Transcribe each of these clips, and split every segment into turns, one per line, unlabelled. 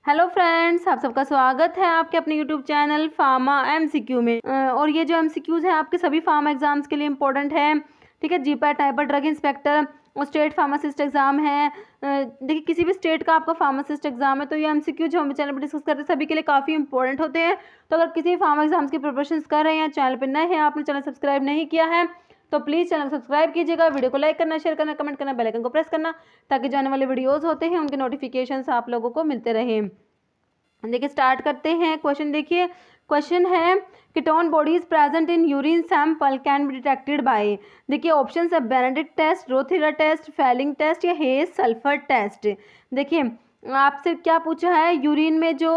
Hello friends, आप सबका स्वागत है आपके अपने यूट्यूब चैनल फार्मा एमसीक्यू में। और ये जो एमसीक्यूज़ हैं आपके सभी फार्मा एग्जाम्स के लिए इंपॉर्टेंट है। ठीक है, जीपैट टाइपर ड्रग इंस्पेक्टर और स्टेट फार्मासिस्ट एग्जाम है। देखिए, किसी भी स्टेट का आपका फार्मासिस्ट एग्जाम है तो ये एमसीक्यू जो हम चैनल पर डिस्कस करते हैं सभी के लिए काफ़ी इंपॉर्टेंट होते हैं। तो अगर किसी फार्मा एग्जाम्स की प्रिपरेशन कर रहे हैं, चैनल पर नए हैं, आपने चैनल सब्सक्राइब नहीं किया है तो प्लीज़ चैनल को सब्सक्राइब कीजिएगा, वीडियो को लाइक करना, शेयर करना, कमेंट करना, बेल आइकन को प्रेस करना ताकि जाने वाले वीडियोस होते हैं उनके नोटिफिकेशंस आप लोगों को मिलते रहें। देखिए, स्टार्ट करते हैं। क्वेश्चन देखिए, क्वेश्चन है ketone bodies present in urine sample can be detected by. देखिए, ऑप्शन है Benedict test, Rothera test, Fehling test या हेज सल्फर टेस्ट। देखिए, आपसे क्या पूछा है, यूरिन में जो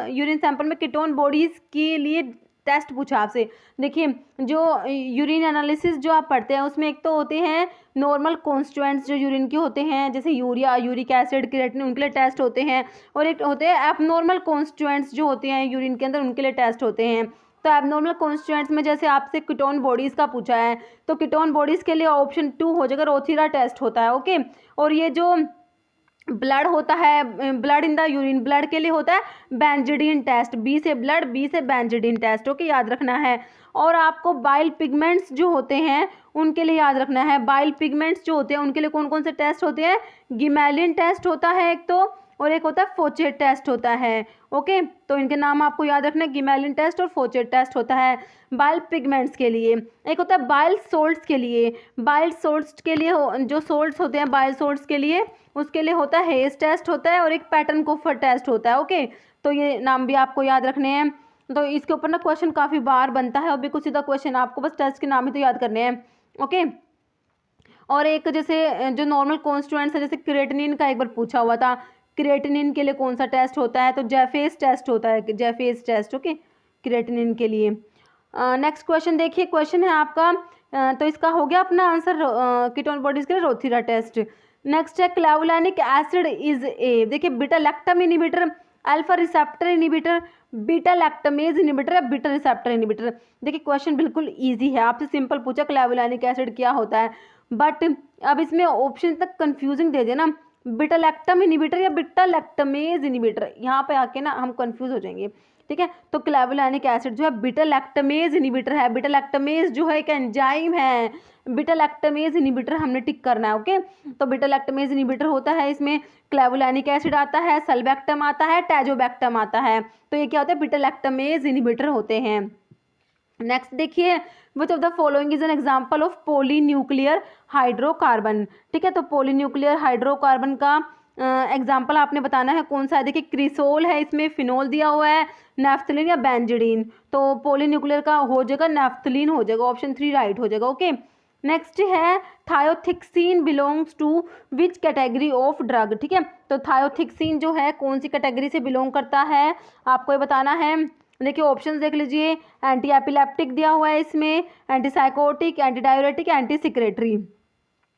यूरिन सैंपल में कीटोन बॉडीज के लिए टेस्ट पूछा आपसे। देखिए, जो यूरिन एनालिसिस जो आप पढ़ते हैं उसमें एक तो होते हैं नॉर्मल कॉन्स्टिट्यूएंट्स जो यूरिन के होते हैं, जैसे यूरिया, यूरिक एसिड, क्रिएटिनिन, उनके लिए टेस्ट होते हैं। और एक होते हैं एबनॉर्मल कॉन्स्टिट्यूएंट्स जो होते हैं यूरिन के अंदर, उनके लिए टेस्ट होते हैं। तो एबनॉर्मल कॉन्स्टिट्यूएंट्स में जैसे आपसे कीटोन बॉडीज़ का पूछा है तो कीटोन बॉडीज़ के लिए ऑप्शन 2 हो जाएगा, रोथीरा टेस्ट होता है। ओके, और ये जो ब्लड होता है, blood in the urine, blood के लिए होता है बेंजिडीन टेस्ट, बी से ब्लड, बी से बेंजिडीन टेस्ट। ओके, याद रखना है। और आपको बाइल पिगमेंट्स जो होते हैं उनके लिए याद रखना है, बाइल पिगमेंट्स जो होते हैं उनके लिए कौन कौन से टेस्ट होते हैं, गिमेलिन टेस्ट होता है एक तो, और एक होता है फोचेट टेस्ट होता है। ओके, तो इनके नाम आपको याद रखना है, गिमेलिन टेस्ट और फोचेट टेस्ट होता है बाइल पिगमेंट्स के लिए। एक होता है बाइल सोल्ट्स के लिए, बाइल सोल्ट्स के लिए जो सोल्ट्स होते हैं बाइल सोल्ट्स के लिए, उसके लिए होता है हेज टेस्ट होता है और एक पैटर्न कोफर टेस्ट होता है। ओके, तो ये नाम भी आपको याद रखने हैं। तो इसके ऊपर ना क्वेश्चन काफ़ी बार बनता है और भी कुछ सीधा क्वेश्चन, आपको बस टेस्ट के नाम ही तो याद करने हैं। ओके, और एक जैसे जो नॉर्मल कॉन्स्टिट्यूएंट्स है, जैसे क्रिएटिनिन का एक बार पूछा हुआ था, क्रिएटिनिन के लिए कौन सा टेस्ट होता है, तो जेफेस टेस्ट होता है, जेफेस टेस्ट। ओके, क्रिएटिनिन के लिए। नेक्स्ट क्वेश्चन देखिए, क्वेश्चन है आपका तो इसका हो गया अपना आंसर, कीटोन बॉडीज के लिए रोथीरा टेस्ट। नेक्स्ट है क्लावुलानिक एसिड इज ए। देखिए, beta lactam inhibitor, alpha receptor inhibitor, beta lactamase inhibitor या बीटा रिसेप्टर इनिबिटर। देखिए, क्वेश्चन बिल्कुल इजी है, आपसे सिंपल पूछा क्लावुलानिक एसिड क्या होता है, बट अब इसमें ऑप्शन तक कंफ्यूजिंग दे देना, बीटा लैक्टम इनिबिटर या बीटा लैक्टमेज इनिबिटर, यहाँ पे आके ना हम कंफ्यूज हो जाएंगे। ठीक है, तो क्लावुलानिक एसिड जो है बीटा लैक्टमेज इनिबिटर है। बीटा लैक्टमेज जो है एक एंजाइम है, बीटा लैक्टमेज इनिबिटर हमने टिक करना है। ओके, तो बीटा लैक्टमेज इनिबिटर होता है, इसमें क्लावुलानिक एसिड आता है, सल्बैक्टम आता है, टैजोबैक्टम आता है। तो ये क्या होता है, बीटा लैक्टमेज इनिबिटर होते हैं। नेक्स्ट देखिए, विच of the following is an example of polynuclear hydrocarbon. ठीक है, तो पॉलीन्यूक्लियर हाइड्रोकार्बन का एग्जाम्पल आपने बताना है कौन सा है। देखिए, क्रिसोल है, इसमें फिनोल दिया हुआ है, नेफ्थलीन या बेंजिडीन, तो पॉलीन्यूक्लियर का हो जाएगा नेफ्थलीन हो जाएगा, ऑप्शन 3 राइट हो जाएगा। ओके, नेक्स्ट है thiothixene belongs to which category of drug. ठीक है, तो थायोथिक्सिन जो है कौन सी कैटेगरी से बिलोंग करता है आपको ये बताना है। देखिए, ऑप्शंस देख लीजिए, एंटी एपिलेप्टिक दिया हुआ है इसमें, anti psychotic, anti diuretic, anti secretory.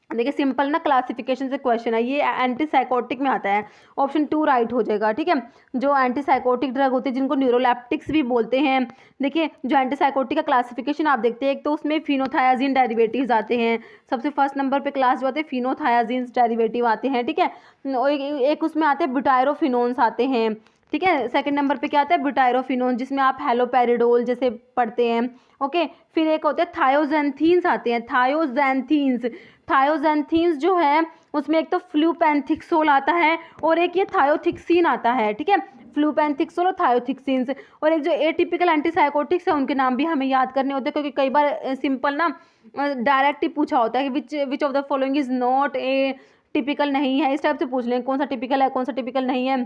देखिए, सिंपल ना क्लासिफिकेशन से क्वेश्चन है, ये एंटी साइकोटिक में आता है, ऑप्शन 2 राइट हो जाएगा। ठीक है, जो एंटी साइकोटिक ड्रग होती है जिनको न्यूरोलेप्टिक्स भी बोलते हैं। देखिए, जो एंटी साइकोटिक का क्लासिफिकेशन आप देखते हैं, एक तो उसमें फिनोथायाजीन डेरिवेटिव्स आते हैं, सबसे फर्स्ट नंबर पे क्लास जो आते हैं फिनोथायाजीन डेरिवेटिव आते हैं। ठीक है, और एक उसमें आते हैं ब्यूटायरोफिनोन्स आते हैं। ठीक है, सेकंड नंबर पे क्या आता है, ब्यूटायरोफिनोन, जिसमें आप हेलोपेरिडोल जैसे पढ़ते हैं। ओके, फिर एक होते हैं थायोजेंथीन्स आते हैं, थायोजेंथीन्स। थायोजेंथीन्स जो है उसमें एक तो फ्लूपेंथिक्सोल आता है और एक ये थायोथिक्सिन आता है। ठीक है, फ्लूपेंथिक्सोल और थायोथिक्सिन्स। और एक जो एटिपिकल एंटीसाइकोटिक्स है उनके नाम भी हमें याद करने होते हैं, क्योंकि कई बार सिंपल ना डायरेक्ट ही पूछा होता है कि विच of the following is not a typical, नहीं है, इस टाइप से पूछ लें कौन सा टिपिकल है कौन सा टिपिकल नहीं है।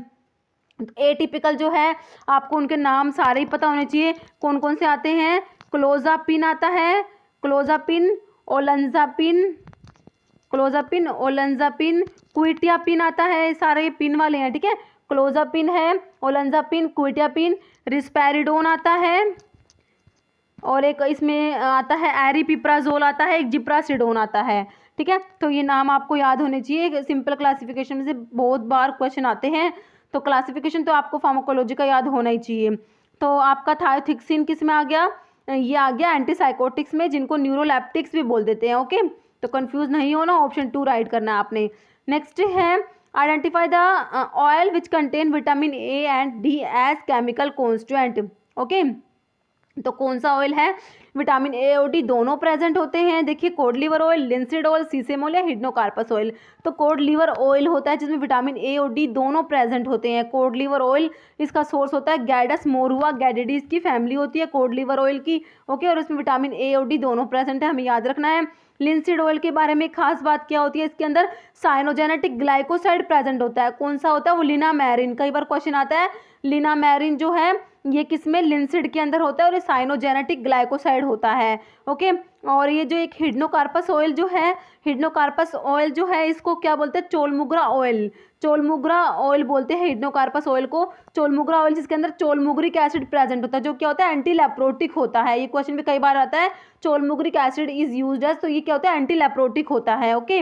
एटिपिकल जो है आपको उनके नाम सारे ही पता होने चाहिए, कौन कौन से आते हैं, क्लोजापिन आता है, क्लोजापिन, ओलंजापिन, क्लोजापिन, ओलंजापिन, क्विटियापिन आता है, सारे ये पिन वाले हैं। ठीक है, क्लोजापिन है, ओलंजापिन, क्विटियापिन, रिस्पेरिडोन आता है, और एक इसमें आता है एरिपिप्राजोल आता है, एक जिप्रासिडोन आता है। ठीक है, तो ये नाम आपको याद होने चाहिए, सिंपल क्लासिफिकेशन में से बहुत बार क्वेश्चन आते हैं, तो क्लासिफिकेशन तो आपको फार्माकोलॉजी का याद होना ही चाहिए। तो आपका थायोथिक्सिन किस में आ गया, ये आ गया एंटीसाइकोटिक्स में, जिनको न्यूरोलेप्टिक्स भी बोल देते हैं। ओके, तो कंफ्यूज नहीं होना, ऑप्शन 2 राइट करना है आपने। नेक्स्ट है identify the oil which contain vitamin A and D as chemical constituent. Okay, तो कौन सा ऑयल है, विटामिन ए और डी दोनों प्रेजेंट होते हैं। देखिए code liver oil, linseed oil, sesame oil या हिडनोकार्पस ऑयल। तो कोड लिवर ऑयल होता है जिसमें विटामिन ए और डी दोनों प्रेजेंट होते हैं। कोड लिवर ऑयल इसका सोर्स होता है गैडस मोरुआ गैडिडीज की फैमिली होती है कोड लिवर ऑयल की। ओके, और इसमें विटामिन ए और डी दोनों प्रेजेंट है, हमें याद रखना है। लिंसीड ऑयल के बारे में खास बात क्या होती है, इसके अंदर साइनोजेनेटिक ग्लाइकोसाइड प्रेजेंट होता है। कौन सा होता है, वो लिनामेरिन। कई बार क्वेश्चन आता है लिनामेरिन जो है ये किसमें, लिंसिड के अंदर होता है और ये साइनोजेनेटिक ग्लाइकोसाइड होता है। ओके, और ये जो एक हिडनोकार्पस ऑयल जो है, हिडनोकार्पस ऑयल जो है इसको क्या बोलते हैं, चोलमुग्रा ऑयल। चोलमुग्रा ऑयल बोलते हैं हिडनोकार्पस ऑयल को। चोलमुग्रा ऑयल जिसके अंदर चोलमुग्रिक एसिड प्रेजेंट होता है, जो क्या होता है, एंटी लेप्रोटिक होता है। ये क्वेश्चन भी कई बार आता है, चोलमुग्रिक एसिड इज यूज्ड एज, तो ये क्या होता है, एंटी लेप्रोटिक होता है। ओके,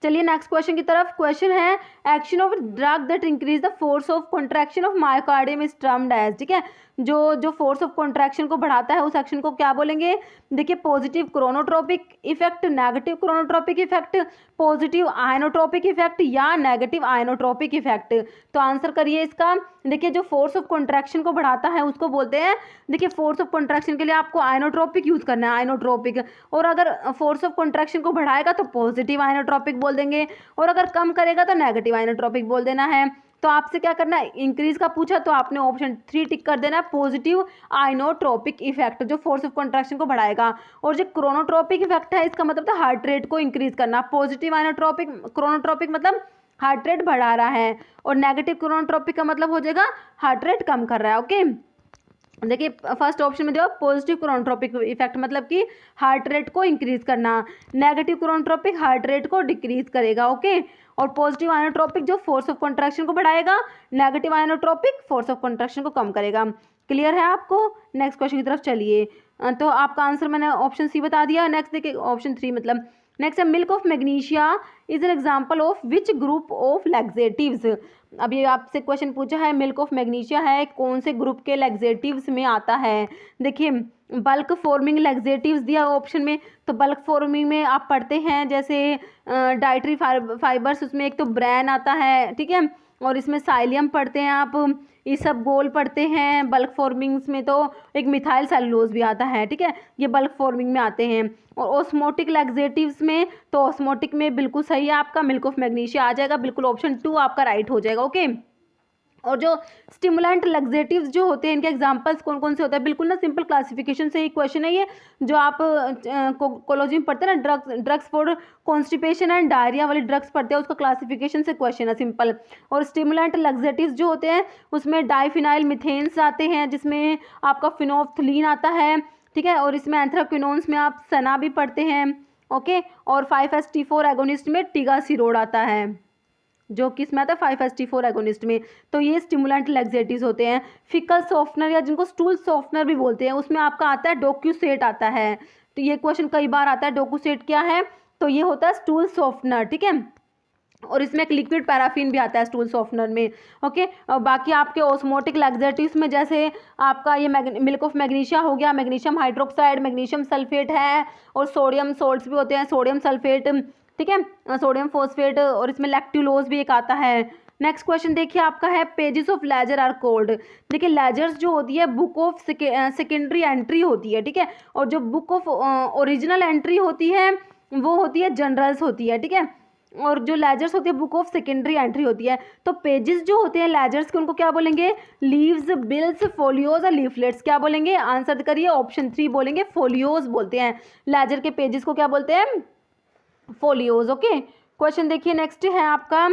चलिए नेक्स्ट क्वेश्चन की तरफ। क्वेश्चन है action of drug that increase the force of contraction of myocardium is termed as. ठीक है, जो फोर्स ऑफ कॉन्ट्रैक्शन को बढ़ाता है उस एक्शन को क्या बोलेंगे। देखिए positive chronotropic effect, negative chronotropic effect, positive inotropic effect या नेगेटिव आयनोट्रोपिक इफेक्ट। तो आंसर करिए इसका। देखिए जो फोर्स ऑफ कॉन्ट्रैक्शन को बढ़ाता है उसको बोलते हैं, देखिए फोर्स ऑफ कॉन्ट्रैक्शन के लिए आपको आयनोट्रोपिक यूज करना है, आयनोट्रोपिक। और अगर फोर्स ऑफ कॉन्ट्रैक्शन को बढ़ाएगा तो पॉजिटिव आयनोट्रोपिक बोल देंगे, और अगर कम करेगा तो नेगेटिव आयनोट्रोपिक बोल देना है। तो आपसे क्या करना है, इंक्रीज का पूछा तो आपने ऑप्शन 3 टिक कर देना है, पॉजिटिव आइनोट्रोपिक इफेक्ट जो फोर्स ऑफ कॉन्ट्रैक्शन को बढ़ाएगा। और जो क्रोनोट्रोपिक इफेक्ट है इसका मतलब था हार्ट रेट को इंक्रीज करना। पॉजिटिव आइनोट्रोपिक, क्रोनोट्रोपिक मतलब हार्ट रेट बढ़ा रहा है, और नेगेटिव क्रोनोट्रोपिक का मतलब हो जाएगा हार्ट रेट कम कर रहा है। ओके, देखिए फर्स्ट ऑप्शन में जो पॉजिटिव क्रोनोट्रोपिक इफेक्ट मतलब कि हार्ट रेट को इंक्रीज करना, नेगेटिव क्रोनोट्रोपिक हार्ट रेट को डिक्रीज करेगा। ओके, और पॉजिटिव आयनोट्रोपिक जो फोर्स ऑफ कॉन्ट्रैक्शन को बढ़ाएगा, नेगेटिव आयनोट्रोपिक फोर्स ऑफ कॉन्ट्रैक्शन को कम करेगा। क्लियर है आपको। नेक्स्ट क्वेश्चन की तरफ चलिए। तो आपका आंसर मैंने ऑप्शन सी बता दिया। नेक्स्ट देखिए ऑप्शन 3 मतलब नेक्स्ट है milk of magnesia is an example of which group of laxatives. अब ये आपसे क्वेश्चन पूछा है मिल्क ऑफ मैग्नीशिया है कौन से ग्रुप के लैक्सेटिव्स में आता है। देखिए बल्क फॉर्मिंग लैक्सेटिव्स दिया ऑप्शन में, तो बल्क फॉर्मिंग में आप पढ़ते हैं जैसे डाइटरी फाइबर्स, उसमें एक तो ब्रैन आता है, ठीक है, और इसमें साइलियम पढ़ते हैं आप, ये सब गोल पढ़ते हैं। बल्क फॉर्मिंग्स में तो एक मिथाइल सेलुलोज भी आता है, ठीक है, ये बल्क फॉर्मिंग में आते हैं। और ऑस्मोटिक लैक्सेटिव्स में, तो ऑस्मोटिक में बिल्कुल सही है आपका मिल्क ऑफ मैग्नीशिया आ जाएगा, बिल्कुल ऑप्शन 2 आपका राइट हो जाएगा। ओके, और जो स्टिमुलेंट लैक्सेटिव्स जो होते हैं इनके एग्जांपल्स कौन कौन से होते हैं, बिल्कुल ना सिंपल क्लासिफिकेशन से ही क्वेश्चन है ये, जो आप कोलोजी में पढ़ते हैं ना, drugs for constipation and diarrhoea वाली ड्रग्स पढ़ते हैं, उसका क्लासिफिकेशन से क्वेश्चन है सिंपल। और स्टिमुलेंट लैक्सेटिव्स जो होते हैं उसमें डाइफिनाइल मिथेन्स आते हैं, जिसमें आपका फिनोफ्थलीन आता है, ठीक है, और इसमें एंथ्राक्विनोन्स में आप सना भी पढ़ते हैं। ओके, और 5-HT4 एगोनिस्ट में टिगासिरोड आता है, जो किसमें आता है 5-HT4 एगोनिस्ट में। तो ये स्टिमुलेंट लैक्सेटिव्स होते हैं। फिकल सॉफ्टनर या जिनको स्टूल सॉफ्टनर भी बोलते हैं, उसमें आपका आता है डोक्यूसेट आता है। तो ये क्वेश्चन कई बार आता है, डोक्यूसेट क्या है, तो ये होता है स्टूल सॉफ्टनर, ठीक है, और इसमें एक लिक्विड पैराफिन भी आता है स्टूल सॉफ्टनर में। ओके, और बाकी आपके ऑस्मोटिक लैक्सेटिव्स में जैसे आपका ये मिल्क ऑफ मैग्नीशिया हो गया, मैग्नीशियम हाइड्रोक्साइड, मैग्नीशियम सल्फेट है, और सोडियम सोल्ट्स भी होते हैं, सोडियम सल्फेट, ठीक है, सोडियम फॉस्फेट, और इसमें लैक्टुलोज भी एक आता है। नेक्स्ट क्वेश्चन देखिए आपका है pages of ledger are called. देखिए लेजर्स जो होती है बुक ऑफ सेकेंडरी एंट्री होती है, ठीक है, और जो बुक ऑफ ओरिजिनल एंट्री होती है वो होती है जनरल्स होती है, ठीक है, और जो लेजर्स होती है बुक ऑफ सेकेंडरी एंट्री होती है। तो पेजेस जो होते हैं लेजर्स के उनको क्या बोलेंगे, लीव्स, बिल्स, फोलियोज और लीफलेट्स क्या बोलेंगे, आंसर करिए ऑप्शन 3 बोलेंगे, फोलियोज बोलते हैं। लेजर के पेजेस को क्या बोलते हैं, फोलियोज। ओके, क्वेश्चन देखिए नेक्स्ट है आपका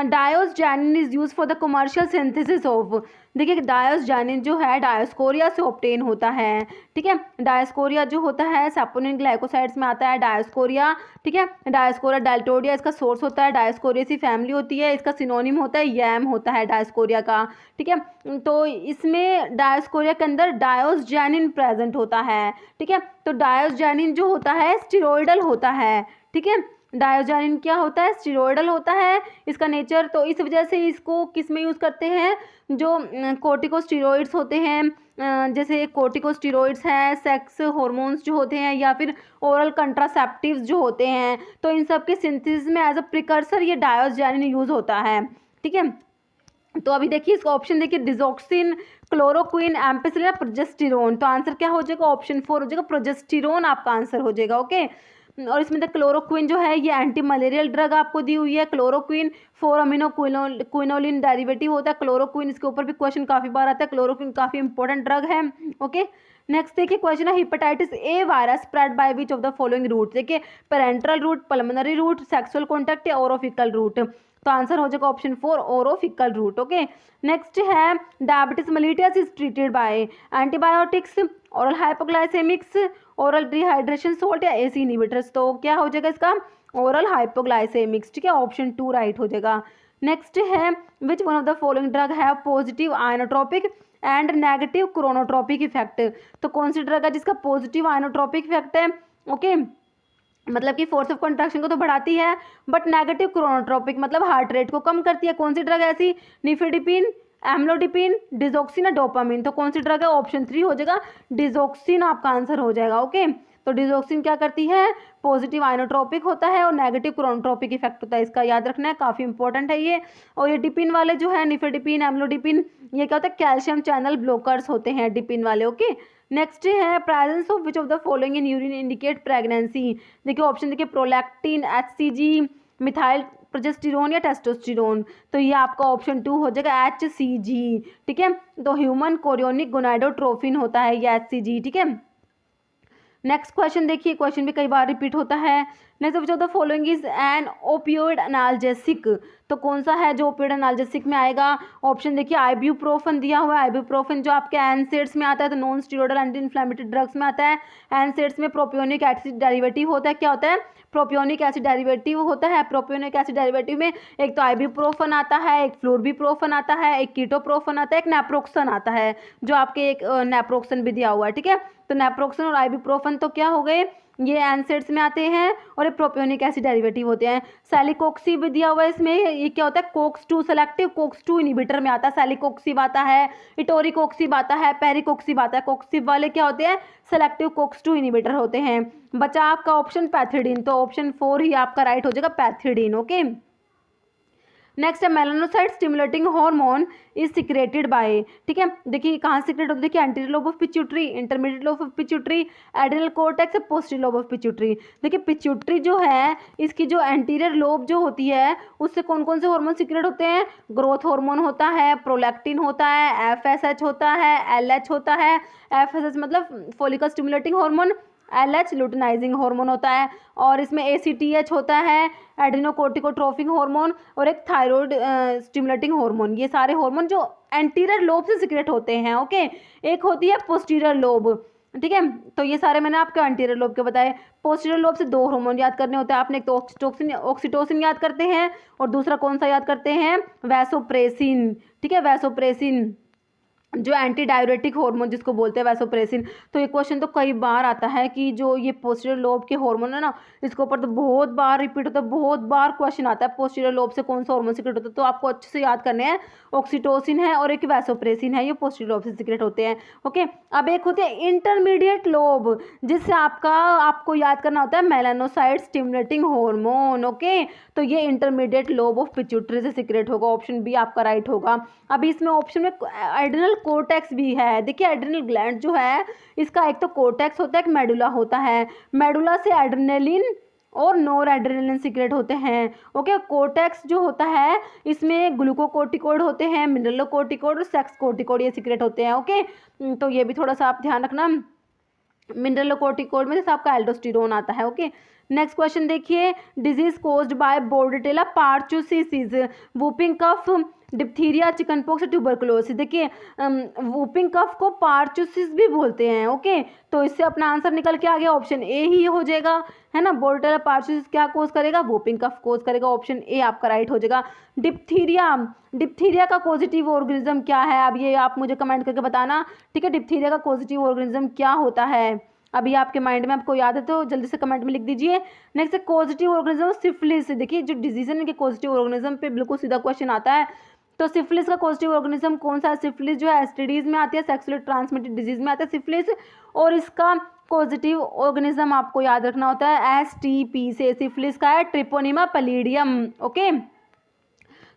diosgenin is use for the commercial synthesis of. देखिए डायोस्जानिन जो है डायोस्कोरिया से ऑब्टेन होता है, ठीक है, डायोस्कोरिया जो होता है सैपोनिन ग्लाइकोसाइड्स में आता है डायोस्कोरिया, ठीक है, डायोस्कोरिया डेल्टोडिया इसका सोर्स होता है, डायोस्कोरियसी फैमिली होती है, इसका सिनोनिम होता है यैम होता है डायोस्कोरिया का, ठीक है। तो इसमें डायोस्कोरिया के अंदर डायोस्जानिन प्रेजेंट होता है, ठीक है, तो डायोस्जानिन जो होता है स्टेरॉयडल होता है, ठीक है, डायोजानिन क्या होता है, स्टीरोइडल होता है इसका नेचर, तो इस वजह से इसको किस में यूज़ करते हैं, जो कोर्टिकोस्टीरॉइड्स होते हैं, जैसे कोर्टिकोस्टीरॉइड्स हैं, सेक्स हार्मोन्स जो होते हैं, या फिर ओरल कंट्रासेप्टिव्स जो होते हैं, तो इन सब के सिंथेसिस में एज अ प्रिकर्सर ये डायोजानिन यूज़ होता है। ठीक है, तो अभी देखिए इसका ऑप्शन देखिए, डिजॉक्सिन, क्लोरोक्विन, एम्पिसिलिन, प्रोजेस्टेरोन। तो आंसर क्या हो जाएगा, ऑप्शन 4 हो जाएगा, प्रोजेस्टेरोन आपका आंसर हो जाएगा। ओके, और इसमें द क्लोरोक्विन जो है ये एंटी मलेरियल ड्रग आपको दी हुई है। क्लोरोक्विन 4 अमीनो क्विनोलिन डेरिवेटिव होता है क्लोरोक्विन, इसके ऊपर भी क्वेश्चन काफ़ी बार आता है। क्लोरोक्विन काफ़ी इंपॉर्टेंट ड्रग है। ओके, नेक्स्ट देखिए क्वेश्चन है, hepatitis A virus spread by which of the following route. देखिए parental route, pulmonary route, sexual contact या ओरोफिकल रूट। तो आंसर हो जाएगा option 4 orofaecal route. Okay, next है diabetes mellitus is treated by antibiotics, oral hypoglycaemics, oral dehydration salt या ACE inhibitors. तो क्या हो जाएगा इसका, ओरल हाइपोग्लाइसेमिक्स। ठीक है, ऑप्शन 2 राइट हो जाएगा। नेक्स्ट है which one of the following drug have positive inotropic and negative chronotropic effect. तो कौन सी ड्रग है जिसका पॉजिटिव आयनोट्रोपिक इफेक्ट है। ओके, मतलब कि फोर्स ऑफ कंट्रैक्शन को तो बढ़ाती है, बट नेगेटिव क्रोनोट्रोपिक मतलब हार्ट रेट को कम करती है। कौन सी ड्रग ऐसी, निफेडिपिन, एम्लोडिपिन, डिजोक्सिन या डोपामिन। तो कौन सी ड्रग है, ऑप्शन 3 हो जाएगा, डिजोक्सिन आपका आंसर हो जाएगा। ओके, तो डिजोक्सिन क्या करती है, पॉजिटिव आइनोट्रोपिक होता है और नेगेटिव क्रोनोट्रोपिक इफेक्ट होता है, इसका याद रखना है, काफ़ी इंपॉर्टेंट है ये। और ये डिपिन वाले जो है, निफेडिपिन, एम्लोडिपिन, ये क्या होता है, कैल्शियम चैनल ब्लॉकर्स होते हैं डिपिन वाले। ओके, नेक्स्ट है presence of which of the following in urine indicate pregnancy. देखिए ऑप्शन देखिए, प्रोलैक्टिन, HCG, मिथाइल प्रोजेस्टेरोन या टेस्टोस्टेरोन। तो ये आपका ऑप्शन 2 हो जाएगा, HCG। ठीक है, तो ह्यूमन कोरियोनिक गोनाडोट्रोफिन होता है ये HCG। ठीक है, नेक्स्ट क्वेश्चन देखिए, क्वेश्चन भी कई बार रिपीट होता है। Next which of the following is an opioid analgesic. तो कौन सा है जो ओपियोइड एनाल्जेसिक में आएगा, ऑप्शन देखिए, आइब्यूप्रोफेन दिया हुआ है। आइब्यूप्रोफेन जो आपके एनसेड्स में आता है, तो non steroidal anti inflammatory drugs में आता है। एनसेड्स में प्रोपियोनिक एसिड डेरिवेटिव होता है, क्या होता है, प्रोपियोनिक एसिड डेरिवेटिव होता है। प्रोपियोनिक एसिड डेरिवेटिव में एक तो आइब्यूप्रोफेन आता है, एक फ्लोरबीप्रोफेन आता है, एक कीटोप्रोफेन आता है, एक नेप्रोक्सन आता है, जो आपके एक नेप्रोक्सन भी दिया हुआ है। ठीक है, तो नेप्रोक्सन और आइब्यूप्रोफेन तो क्या हो गए, ये एनसेड्स में आते हैं और ये प्रोपियोनिक एसिड डेरिवेटिव होते हैं। सैलिकोक्सी भी दिया हुआ है इसमें, ये क्या होता है, कोक्स 2 सेलेक्टिव कोक्स 2 इनहिबिटर में आता है। सैलिकोक्सिब आता है, इटोरिकोक्सिब आता है, पेरिकोक्सिब आता है। कोक्सिब वाले क्या होते हैं, सेलेक्टिव कोक्स 2 इनहिबिटर होते हैं। बचा आपका ऑप्शन पैथिडीन, तो ऑप्शन 4 ही आपका राइट हो जाएगा, पैथिडीन। ओके, नेक्स्ट है melanocyte stimulating hormone is secreted by. ठीक है, देखिए कहाँ सिक्रेट होता है, देखिए anterior lobe of pituitary, intermediate lobe of pituitary, adrenal cortex, posterior lobe of pituitary. देखिए पिट्यूटरी जो है, इसकी जो एंटीरियर लोब जो होती है, उससे कौन कौन से हार्मोन सिक्रेट होते हैं, ग्रोथ हार्मोन होता है, प्रोलैक्टिन होता है, FSH होता है, LH होता है। FSH मतलब follicle stimulating hormone, LH luteinising hormone होता है, और इसमें ACTH होता है, एड्रिनोकोर्टिकोट्रोफिक हार्मोन, और एक थायराइड स्टिमुलेटिंग हार्मोन। ये सारे हार्मोन जो एंटीरियर लोब से सिक्रेट होते हैं। ओके, एक होती है पोस्टीरियर लोब। ठीक है, तो ये सारे मैंने आपको एंटीरियर लोब के बताए। पोस्टीरियर लोब से 2 हार्मोन याद करने होते हैं आपने, एक तो ऑक्सीटोसिन याद करते हैं, और दूसरा कौन सा याद करते हैं, वैसोप्रेसिन। ठीक है, वैसोप्रेसिन जो एंटी डायरेटिक हार्मोन जिसको बोलते हैं वैसोप्रेसिन। तो ये क्वेश्चन तो कई बार आता है कि जो ये पोस्टीरियर लोब के हार्मोन है ना, इसके ऊपर तो बहुत बार रिपीट होता है, बहुत बार क्वेश्चन आता है, पोस्टीरियर लोब से कौन सा हार्मोन सिक्रेट होता है। तो आपको अच्छे से याद करने हैं, ऑक्सीटोसिन है और एक वैसोप्रेसिन है, ये पोस्टीरियर लोब से सिक्रेट होते हैं। ओके, अब एक होते हैं इंटरमीडिएट लोब, जिससे आपको याद करना होता है मेलानोसाइट स्टिमुलेटिंग हार्मोन। ओके, तो ये इंटरमीडिएट लोब ऑफ पिट्यूटरी से सिक्रेट होगा, ऑप्शन बी आपका राइट होगा। अभी इसमें ऑप्शन में एड्रिनल कोर्टेक्स भी है। देखिए एड्रिनल ग्लैंड जो है, इसका एक तो कोर्टेक्स होता है, एक मेडुला होता है। मेडुला से एड्रेनलिन और नोर एड्रेनलिन सिक्रेट होते हैं। ओके, कोर्टेक्स जो होता है, इसमें ग्लूकोकोर्टिकोइड होते हैं, मिनरलोकोर्टिकोइड और सेक्स कोर्टिकोइड, ये सिक्रेट होते हैं। ओके, तो ये भी थोड़ा सा आप ध्यान रखना। मिनरलोकोर्टिकोइड में जैसे आपका एल्डोस्टेरोन आता है। ओके, नेक्स्ट क्वेश्चन देखिए, disease caused by Bordetella pertussis, whooping cough, diphtheria, chicken pox, tuberculosis. देखिए वूपिंग कफ को पार्चुसिस भी बोलते हैं। ओके, तो इससे अपना आंसर निकल के आ गया, ऑप्शन ए ही हो जाएगा, है ना। बोर्डेटेला पार्चुसिस क्या कोज करेगा, वूपिंग कफ कोज करेगा, ऑप्शन ए आपका राइट हो जाएगा। डिप्थीरिया का पॉजिटिव ऑर्गेनिज्म क्या है, अब ये आप मुझे कमेंट करके बताना। ठीक है, डिप्थीरिया का पॉजिटिव ऑर्गेनिज्म क्या होता है, अभी आपके माइंड में आपको याद है तो जल्दी से कमेंट में लिख दीजिए। नेक्स्ट है कॉजेटिव ऑर्गेनिज्म सिफिलिस। देखिए जो डिजीज है इनके कॉजेटिव ऑर्गेनिज्म पे बिल्कुल सीधा क्वेश्चन आता है। तो सिफिलिस का कॉजेटिव ऑर्गेनिज्म कौन सा है? सिफिलिस जो है एसटीडीज में आती है, सेक्सुअली ट्रांसमिटेड डिजीज में आता है सिफिलिस। और इसका पॉजिटिव ऑर्गेनिज्म आपको याद रखना होता है एसटीपी से। सिफिलिस का है ट्रिपोनिमा पैलिडियम। ओके,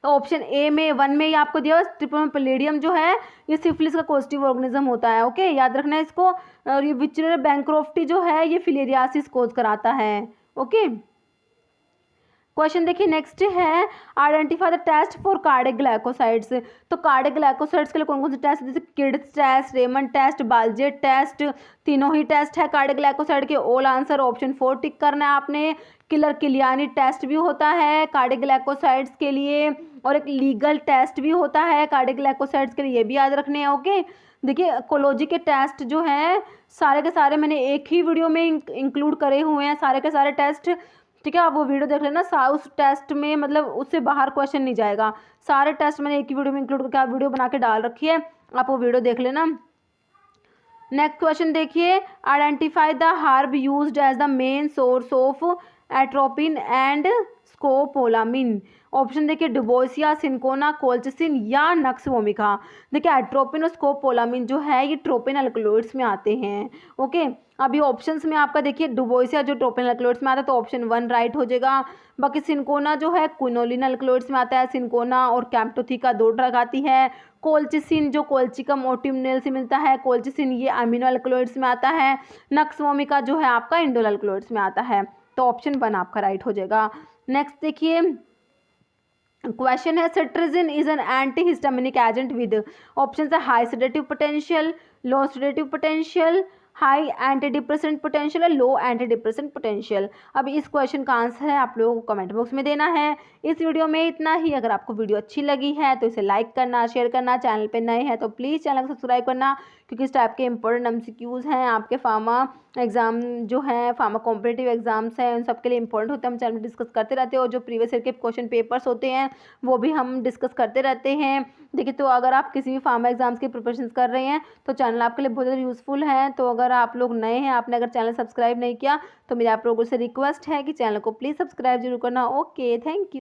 तो ऑप्शन ए में 1 में ही आपको दिया हुआ ट्रिपोनिमा पैलिडियम जो है ये सिफिलिस का पॉजिटिव ऑर्गेनिज्म होता है। ओके, याद रखना है इसको। और ये विचुलर बैंक्रोफ्टी जो है ये फिलेरियासिस कोज कराता है। ओके, क्वेश्चन देखिए नेक्स्ट है identify the test for cardiac glycosides. तो कार्डिक ग्लाइकोसाइड्स के लिए कौन कौन से टेस्ट, जैसे Kedde test, Raymond test, Baljet test, तीनों ही टेस्ट है कार्डिक ग्लाइकोसाइड के। ऑल आंसर ऑप्शन 4 टिक करना है आपने। किलर किलियानी टेस्ट भी होता है कार्डिक ग्लाइकोसाइड्स के लिए, और एक लीगल टेस्ट भी होता है कार्डिक ग्लाइकोसाइड्स के लिए, ये भी याद रखने हैं। ओके, देखिए कोलोजी के टेस्ट जो हैं सारे के सारे मैंने एक ही वीडियो में इंक्लूड करे हुए हैं, सारे के सारे टेस्ट। ठीक है, आप वो वीडियो देख लेना। उस टेस्ट में मतलब उससे बाहर क्वेश्चन नहीं जाएगा। सारे टेस्ट मैंने एक ही वीडियो में इंक्लूड करके आप वीडियो बना के डाल रखी है, आप वो वीडियो देख लेना। नेक्स्ट क्वेश्चन देखिए identify the herb used as the main source of atropine and scopolamine. Option देखिए डुबोसिया, सिंकोना, कोल्चिसिन या नक्स वोमिका। देखिए एट्रोपिन और स्कोपोलामिन जो है ये ट्रोपिन अल्कलॉइड्स में आते हैं। ओके, अभी ऑप्शंस में आपका देखिए डुबोसिया जो ट्रोपिन अल्कलॉइड्स में आता है तो ऑप्शन 1 राइट हो जाएगा। बाकी सिंकोना जो है क्विनोलिन अल्कलॉइड्स में आता है, सिंकोना और कैम्प्टोथिका 2 ड्रग आती है। कोल्चिसिन जो कोल्चिकम ऑटिमनेल से मिलता है, कोल्चिसिन ये अमीनो अल्कलॉइड्स में आता है। नक्स वोमिका जो है आपका इंडोल अल्कलॉइड्स में आता है, तो ऑप्शन 1 आपका राइट हो जाएगा। नेक्स्ट देखिए क्वेश्चन है cetirizine is an antihistaminic agent with. Option है high sedative potential, low sedative potential, high anti depressant potential और लो एंटी डिप्रेसेंट पोटेंशियल। अब इस क्वेश्चन का आंसर है आप लोगों को कमेंट बॉक्स में देना है। इस वीडियो में इतना ही। अगर आपको वीडियो अच्छी लगी है तो इसे लाइक करना, शेयर करना, चैनल पे नए हैं तो प्लीज़ चैनल को सब्सक्राइब करना, क्योंकि इस टाइप के इंपॉर्टेंट एमसीक्यूज़ हैं आपके फार्मा एग्जाम जो है, फार्मा कॉम्पिटिटिव एग्जाम्स हैं, उन सब के लिए इंपॉर्टेंट होते हैं। हम चैनल में डिस्कस करते रहते हैं, और जो प्रीवियस ईयर के क्वेश्चन पेपर्स होते हैं वो भी हम डिस्कस करते रहते हैं। देखिए, तो अगर आप किसी भी फार्मा एग्जाम्स की प्रिपरेशन कर रहे हैं तो चैनल आपके लिए बहुत ज़्यादा यूज़फुल है। तो अगर आप लोग नए हैं, आपने अगर चैनल सब्सक्राइब नहीं किया तो मेरी आप लोगों से रिक्वेस्ट है कि चैनल को प्लीज़ सब्सक्राइब जरूर करना। Okay, thank you.